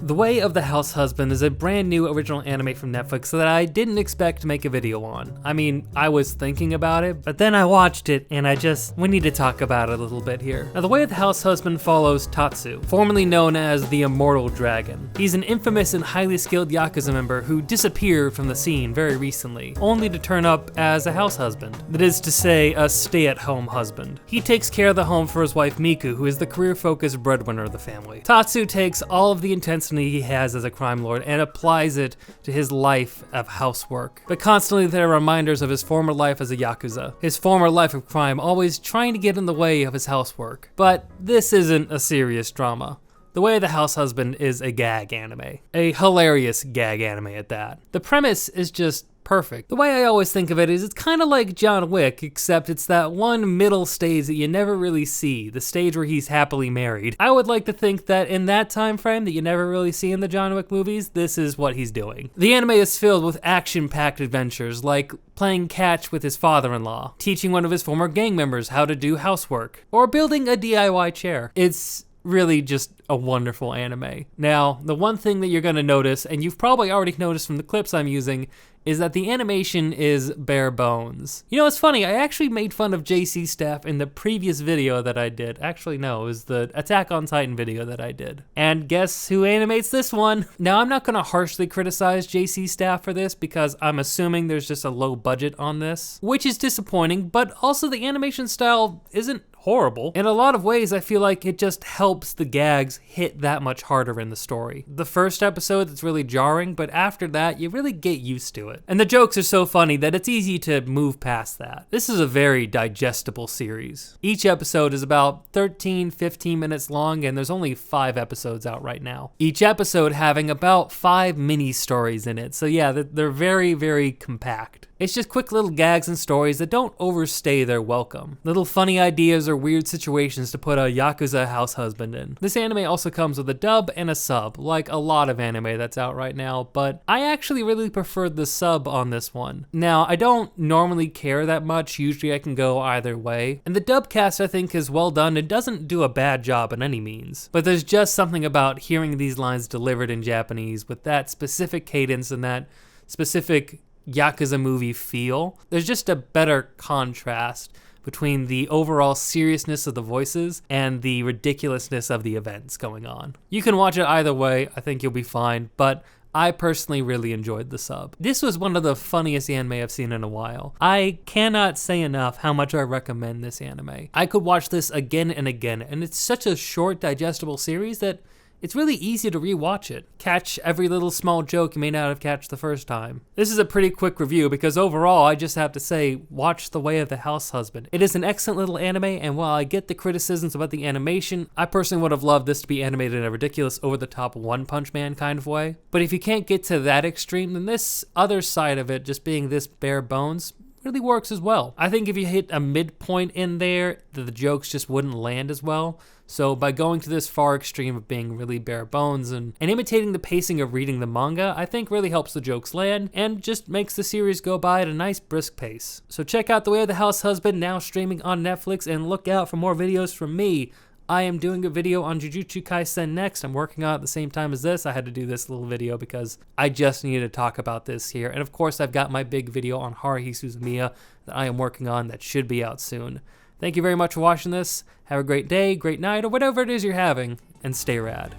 The Way of the Househusband is a brand new original anime from Netflix that I didn't expect to make a video on. I mean, I was thinking about it, but then I watched it and we need to talk about it a little bit here. Now, The Way of the Househusband follows Tatsu, formerly known as the Immortal Dragon. He's an infamous and highly skilled Yakuza member who disappeared from the scene very recently, only to turn up as a house husband. That is to say, a stay-at-home husband. He takes care of the home for his wife Miku, who is the career-focused breadwinner of the family. Tatsu takes all of the intensity he has as a crime lord and applies it to his life of housework. But constantly there are reminders of his former life as a Yakuza, his former life of crime, always trying to get in the way of his housework. But this isn't a serious drama. The Way of the Househusband is a gag anime. A hilarious gag anime at that. The premise is just perfect. The way I always think of it is it's kind of like John Wick, except it's that one middle stage that you never really see, the stage where he's happily married. I would like to think that in that time frame that you never really see in the John Wick movies, this is what he's doing. The anime is filled with action-packed adventures, like playing catch with his father-in-law, teaching one of his former gang members how to do housework, or building a DIY chair. It's really just a wonderful anime. Now, the one thing that you're going to notice, and you've probably already noticed from the clips I'm using, is that the animation is bare bones. You know, it's funny, I actually made fun of JC staff in the previous video that I did. Actually, no, it was the Attack on Titan video that I did. And guess who animates this one? Now, I'm not gonna harshly criticize JC staff for this because I'm assuming there's just a low budget on this, which is disappointing, but also the animation style isn't horrible. In a lot of ways, I feel like it just helps the gags hit that much harder in the story. The first episode, it's really jarring, but after that, you really get used to it. And the jokes are so funny that it's easy to move past that. This is a very digestible series. Each episode is about 13-15 minutes long, and there's only 5 episodes out right now. Each episode having about 5 mini stories in it. So yeah, they're very, very compact. It's just quick little gags and stories that don't overstay their welcome. Little funny ideas or weird situations to put a Yakuza house husband in. This anime also comes with a dub and a sub, like a lot of anime that's out right now, but I actually really preferred the sub on this one. Now, I don't normally care that much, usually I can go either way, and the dub cast I think is well done and doesn't do a bad job in any means. But there's just something about hearing these lines delivered in Japanese with that specific cadence and that specific Yakuza movie feel. There's just a better contrast between the overall seriousness of the voices and the ridiculousness of the events going on. You can watch it either way, I think you'll be fine, but I personally really enjoyed the sub. This was one of the funniest anime I've seen in a while. I cannot say enough how much I recommend this anime. I could watch this again and again, and it's such a short, digestible series that it's really easy to rewatch it. Catch every little small joke you may not have catched the first time. This is a pretty quick review because overall I just have to say, watch The Way of the Househusband. It is an excellent little anime, and while I get the criticisms about the animation, I personally would have loved this to be animated in a ridiculous over-the-top One Punch Man kind of way. But if you can't get to that extreme, then this other side of it, just being this bare bones, really works as well. I think if you hit a midpoint in there, the jokes just wouldn't land as well. So by going to this far extreme of being really bare bones and imitating the pacing of reading the manga, I think really helps the jokes land and just makes the series go by at a nice brisk pace. So check out The Way of the Househusband, now streaming on Netflix, and look out for more videos from me. I am doing a video on Jujutsu Kaisen next. I'm working on it at the same time as this. I had to do this little video because I just needed to talk about this here. And of course, I've got my big video on Househusband that I am working on that should be out soon. Thank you very much for watching this. Have a great day, great night, or whatever it is you're having, and stay rad.